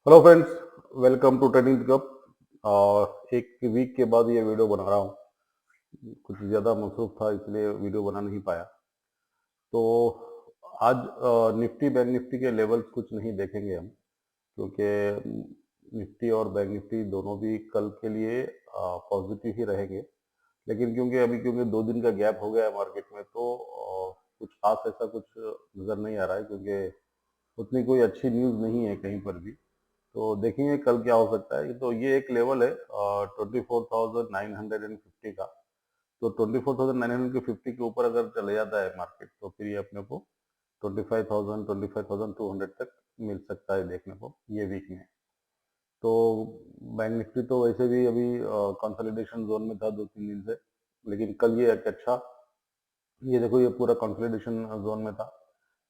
Hello friends, welcome to trading pickup. और एक week के बाद ये वीडियो बना रहा हूँ। कुछ ज़्यादा मसरूफ था इसलिए वीडियो बना नहीं पाया। तो आज निफ्टी बैंक निफ्टी के लेवल्स कुछ नहीं देखेंगे हम, क्योंकि निफ्टी और बैंक निफ्टी दोनों भी कल के लिए पॉजिटिव ही रहेंगे। लेकिन क्योंकि 2 दिन का गैप हो गया है मार्केट में, तो कुछ खास ऐसा कुछ नज़र नहीं आ रहा है, क्योंकि उतनी कोई अच्छी न्यूज़ नहीं है कहीं पर भी। तो देखेंगे कल क्या हो सकता है। तो ये एक लेवल है 24,950 का। तो 24,950 के ऊपर अगर चले जाता है मार्केट, तो फिर ये अपने को 25,000 25,200 तक मिल सकता है देखने को ये वीक में। तो बैंक निफ्टी तो वैसे भी अभी कंसोलिडेशन जोन में था 2-3 दिन से, लेकिन कल ये एक अच्छा, ये देखो, ये पूरा कंसोलिडेशन जोन में था।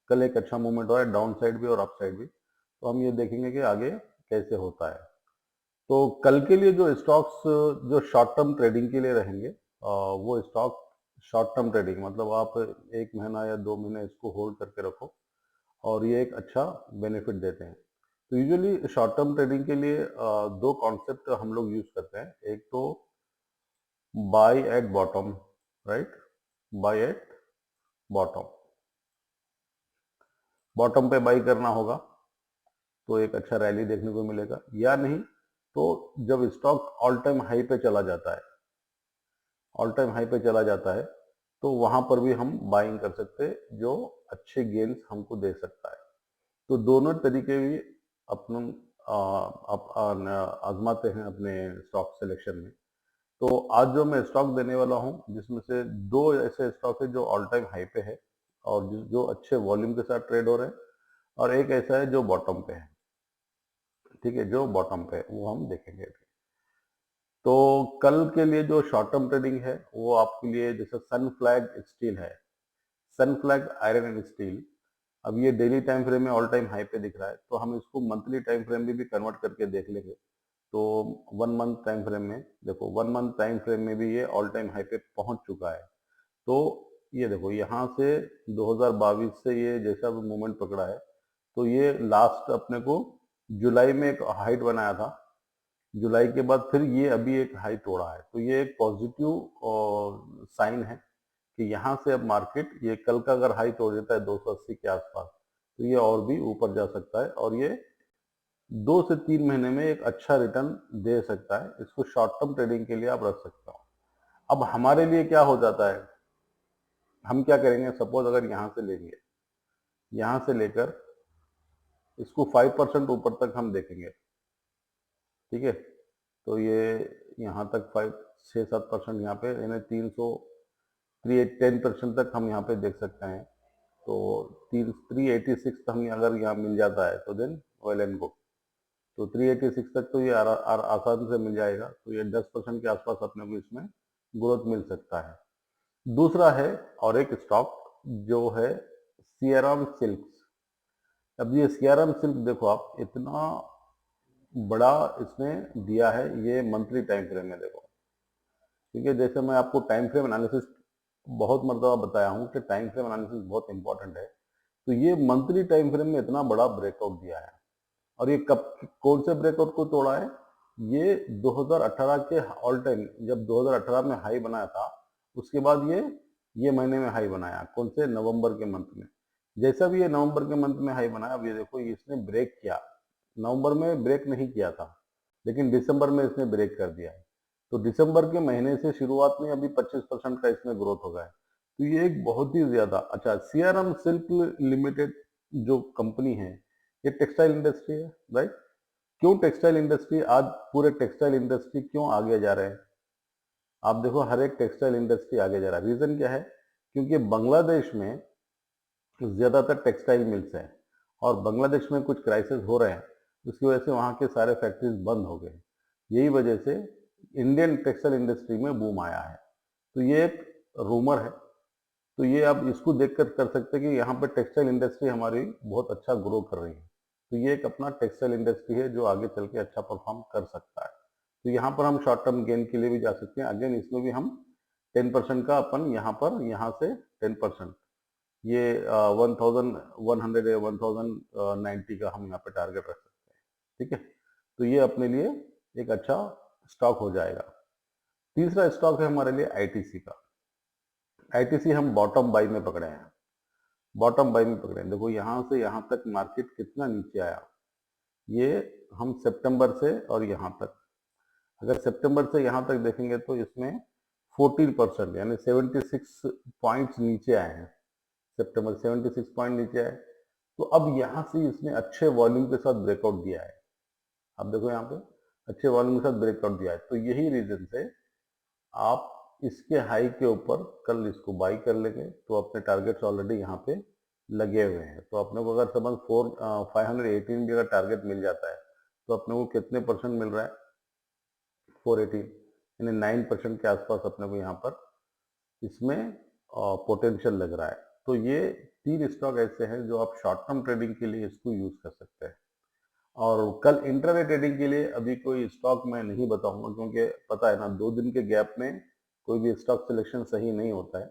कल एक अच्छा मूवमेंट हुआ है डाउन साइड भी और अप साइड भी। तो हम ये देखेंगे कि आगे कैसे होता है। तो कल के लिए जो स्टॉक्स जो शॉर्ट टर्म ट्रेडिंग के लिए रहेंगे, वो स्टॉक शॉर्ट टर्म ट्रेडिंग मतलब आप 1 महीना या 2 महीने इसको होल्ड करके रखो, और ये एक अच्छा बेनिफिट देते हैं। तो यूजुअली शॉर्ट टर्म ट्रेडिंग के लिए दो कॉन्सेप्ट हम लोग यूज करते हैं। एक तो by at bottom, right, by at bottom. Bottom पे बाई करना होगा तो एक अच्छा रैली देखने को मिलेगा, या नहीं तो जब स्टॉक ऑल टाइम हाई पे चला जाता है, ऑल टाइम हाई पे चला जाता है, तो वहां पर भी हम बाइंग कर सकते हैं, जो अच्छे गेन्स हमको दे सकता है। तो दोनों तरीके भी अपन आजमाते हैं अपने स्टॉक सिलेक्शन में। तो आज जो मैं स्टॉक देने वाला हूं, जिसमें से दो ऐसे स्टॉक है जो ऑल टाइम हाई पे है और जो अच्छे वॉल्यूम के साथ ट्रेड हो रहे हैं, और एक ऐसा है जो बॉटम पे है। ठीक है, जो बॉटम पे है वो हम देखेंगे। तो कल के लिए जो शॉर्ट टर्म ट्रेडिंग है वो आपके लिए, जैसे सन फ्लैग स्टील है, सन फ्लैग आयरन एंड स्टील। अब ये डेली टाइम फ्रेम में ऑल टाइम हाई पे दिख रहा है, तो हम इसको मंथली टाइम फ्रेम में भी कन्वर्ट करके देख लेंगे। तो 1 मंथ टाइम फ्रेम में देखो, 1 मंथ टाइम फ्रेम में भी ये ऑल टाइम हाई पे पहुंच चुका है। तो ये देखो, यहाँ से 2022 से ये जैसा भी मूवमेंट पकड़ा है, तो ये लास्ट अपने को जुलाई में एक हाइट बनाया था। जुलाई के बाद फिर ये अभी एक हाई तोड़ा है, तो ये एक पॉजिटिव साइन है कि यहाँ से अब मार्केट, ये कल का अगर हाई तोड़ देता है 280 के आसपास, तो ये और भी ऊपर जा सकता है, और ये 2 से 3 महीने में एक अच्छा रिटर्न दे सकता है। इसको शॉर्ट टर्म ट्रेडिंग के लिए आप रख सकते हो। अब हमारे लिए क्या हो जाता है, हम क्या करेंगे, सपोज अगर यहाँ से लेंगे, यहाँ से लेकर इसको 5% ऊपर तक हम देखेंगे। ठीक है, तो ये यहाँ तक 5 6 7% यहाँ पे, यानी 10% तक हम यहाँ पे देख सकते हैं। तो 386 हम अगर यहाँ मिल जाता है तो देन ऑयल एंड गुड। तो 386 तक तो ये आसान से मिल जाएगा, तो ये 10% के आसपास अपने को इसमें ग्रोथ मिल सकता है। दूसरा है और एक स्टॉक जो है सियाराम सिल्क्स। अब ये सियाराम सिल्क देखो, आप इतना बड़ा इसने दिया है, ये मंथली टाइम फ्रेम में देखो। क्योंकि जैसे मैं आपको टाइम फ्रेम एनालिसिस बहुत मर्तबा बताया हूँ कि टाइम फ्रेम एनालिसिस बहुत इंपॉर्टेंट है। तो ये मंथली टाइम फ्रेम में इतना बड़ा ब्रेकआउट दिया है, और ये कब, कौन से ब्रेकआउट को तोड़ा है, ये 2018 के ऑल टाइम, जब 2018 में हाई बनाया था, उसके बाद ये महीने में हाई बनाया, कौन से, नवंबर के मंथ में। जैसा भी ये नवंबर के मंथ में हाई बनाया, अब ये देखो इसने ब्रेक किया। नवंबर में ब्रेक नहीं किया था, लेकिन दिसंबर में इसने ब्रेक कर दिया है। तो दिसंबर के महीने से शुरुआत में अभी 25% का इसमें ग्रोथ हो गया है। तो ये एक बहुत ही ज्यादा अच्छा, सीआरएम सिल्क लिमिटेड जो कंपनी है, ये टेक्सटाइल इंडस्ट्री है, राइट। क्यों टेक्सटाइल इंडस्ट्री, आज पूरे टेक्सटाइल इंडस्ट्री क्यों आगे जा रहे हैं, आप देखो हर एक टेक्सटाइल इंडस्ट्री आगे जा रहा है। रीजन क्या है, क्योंकि बांग्लादेश में ज्यादातर टेक्सटाइल मिल्स हैं, और बांग्लादेश में कुछ क्राइसिस हो रहे हैं, उसकी वजह से वहाँ के सारे फैक्ट्रीज बंद हो गए। यही वजह से इंडियन टेक्सटाइल इंडस्ट्री में बूम आया है। तो ये एक रूमर है। तो ये आप इसको देखकर कर सकते हैं कि यहाँ पर टेक्सटाइल इंडस्ट्री हमारी बहुत अच्छा ग्रो कर रही है। तो ये एक अपना टेक्सटाइल इंडस्ट्री है जो आगे चल के अच्छा परफॉर्म कर सकता है। तो यहाँ पर हम शॉर्ट टर्म गेन के लिए भी जा सकते हैं। अगेन इसमें भी हम 10% का अपन यहाँ से 10%, ये 1100 या 1090 का हम यहाँ पे टारगेट रख सकते हैं। ठीक है, तो ये अपने लिए एक अच्छा स्टॉक हो जाएगा। तीसरा स्टॉक है हमारे लिए आईटीसी का। आईटीसी हम बॉटम बाई में पकड़े हैं, बॉटम बाई में पकड़े हैं। देखो यहाँ से यहाँ तक मार्केट कितना नीचे आया, ये हम सितंबर से और यहाँ तक, अगर सितंबर से यहाँ तक देखेंगे तो इसमें 14% यानी 76 पॉइंट्स नीचे आए हैं। सितंबर 76 पॉइंट नीचे आए, तो अब यहाँ से इसने अच्छे वॉल्यूम के साथ ब्रेकआउट दिया है। अब देखो यहाँ पे अच्छे वॉल्यूम के साथ ब्रेकआउट दिया है, तो यही रीजन से आप इसके हाई के ऊपर कल इसको बाई कर लेंगे तो अपने टारगेट्स ऑलरेडी यहाँ पे लगे हुए हैं। तो अपने को अगर समझ 518 भी अगर टारगेट मिल जाता है तो अपने को कितने परसेंट मिल रहा है, 418, यानी 9% के आसपास अपने को यहाँ पर इसमें पोटेंशियल लग रहा है। तो ये 3 स्टॉक ऐसे हैं जो आप शॉर्ट टर्म ट्रेडिंग के लिए इसको यूज कर सकते हैं। और कल इंट्राडे ट्रेडिंग के लिए अभी कोई स्टॉक मैं नहीं बताऊंगा, क्योंकि पता है ना 2 दिन के गैप में कोई भी स्टॉक सिलेक्शन सही नहीं होता है।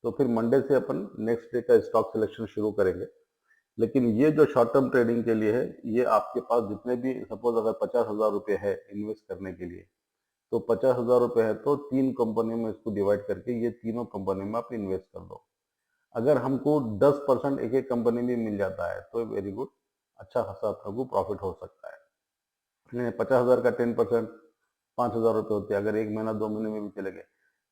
तो फिर मंडे से अपन नेक्स्ट डे का स्टॉक सिलेक्शन शुरू करेंगे। लेकिन ये जो शॉर्ट टर्म ट्रेडिंग के लिए है, ये आपके पास जितने भी सपोज अगर 50,000 रुपये है इन्वेस्ट करने के लिए, तो 50,000 रुपये है तो 3 कंपनियों में इसको डिवाइड करके ये तीनों कंपनी में आप इन्वेस्ट कर दो। अगर हमको 10% एक एक कंपनी में मिल जाता है तो वेरी गुड, अच्छा खासा अपने को प्रॉफिट हो सकता है। 50,000 का 10% 5,000 रुपये होते हैं, अगर 1 महीना 2 महीने में भी चले गए।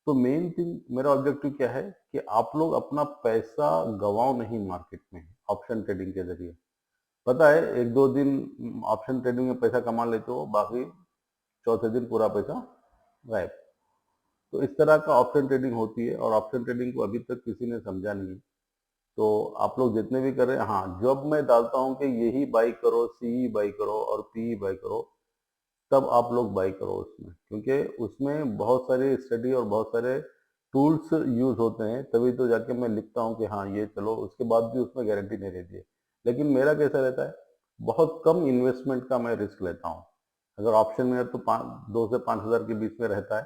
तो मेन थिंग मेरा ऑब्जेक्टिव क्या है कि आप लोग अपना पैसा गवाओ नहीं मार्केट में ऑप्शन ट्रेडिंग के जरिए। पता है 1-2 दिन ऑप्शन ट्रेडिंग में पैसा कमा लेते हो, बाकी चौथे दिन पूरा पैसा गायब। तो इस तरह का ऑप्शन ट्रेडिंग होती है और ऑप्शन ट्रेडिंग को अभी तक किसी ने समझा नहीं है। तो आप लोग जितने भी कर रहे हैं, हाँ जब मैं डालता हूँ कि यही बाई करो, सी बाई करो और पी बाई करो, तब आप लोग बाई करो उसमें, क्योंकि उसमें बहुत सारी स्टडी और बहुत सारे टूल्स यूज होते हैं, तभी तो जाके मैं लिखता हूँ कि हाँ ये चलो, उसके बाद भी उसमें गारंटी नहीं रहती है। लेकिन मेरा कैसा रहता है, बहुत कम इन्वेस्टमेंट का मैं रिस्क लेता हूँ। अगर ऑप्शन में है तो 2 से 5,000 के बीच में रहता है,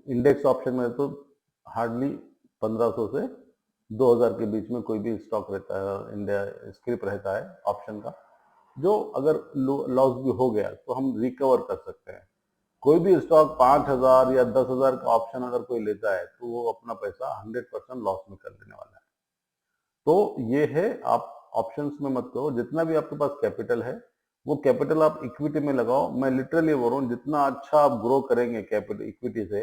इंडेक्स ऑप्शन में तो हार्डली 1500 से 2,000 के बीच में कोई भी स्टॉक रहता है, इंडिया स्क्रिप रहता है ऑप्शन का, जो अगर लॉस भी हो गया तो हम रिकवर कर सकते हैं। कोई भी स्टॉक 5,000 या 10,000 का ऑप्शन अगर कोई लेता है तो वो अपना पैसा 100% लॉस में कर देने वाला है। तो ये है, आप ऑप्शंस में मत करो, जितना भी आपके पास कैपिटल है वो कैपिटल आप इक्विटी में लगाओ। मैं लिटरली बोल रहा हूँ, जितना अच्छा आप ग्रो करेंगे कैपिटल इक्विटी से,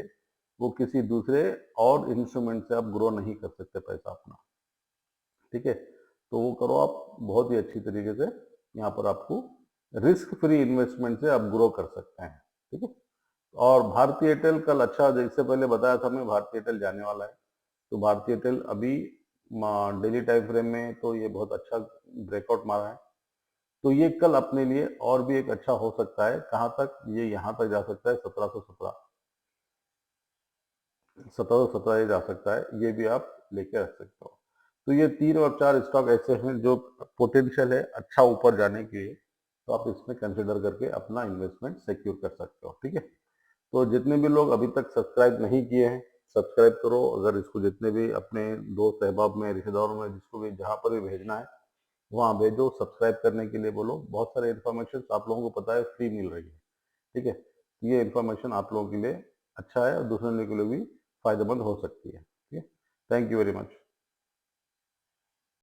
वो किसी दूसरे और इंस्ट्रूमेंट से आप ग्रो नहीं कर सकते पैसा अपना। ठीक है, तो वो करो आप बहुत ही अच्छी तरीके से। यहाँ पर आपको रिस्क फ्री इन्वेस्टमेंट से आप ग्रो कर सकते हैं। ठीक है, और भारतीय एयरटेल कल अच्छा, जैसे पहले बताया था मैं, भारतीय एयरटेल जाने वाला है। तो भारतीय एयरटेल अभी डेली टाइम फ्रेम में तो ये बहुत अच्छा ब्रेकआउट मारा है, तो ये कल अपने लिए और भी एक अच्छा हो सकता है। कहाँ तक, ये यहाँ तक जा सकता है 1717, 1717 ये जा सकता है, ये भी आप लेके रख सकते हो। तो ये 3 और 4 स्टॉक ऐसे हैं जो पोटेंशियल है अच्छा ऊपर जाने के लिए, तो आप इसमें कंसिडर करके अपना इन्वेस्टमेंट सिक्योर कर सकते हो। ठीक है, तो जितने भी लोग अभी तक सब्सक्राइब नहीं किए हैं, सब्सक्राइब करो। अगर इसको जितने भी अपने दोस्त अहबाब में, रिश्तेदारों में, जिसको भी जहाँ पर भी भेजना है वहाँ भेजो। सब्सक्राइब करने के लिए बोलो। बहुत सारे इन्फॉर्मेशन आप लोगों को पता है फ्री मिल रही है। ठीक है, ये इन्फॉर्मेशन आप लोगों के लिए अच्छा है और दूसरे के लिए भी फायदेमंद हो सकती है। ठीक है, थैंक यू वेरी मच।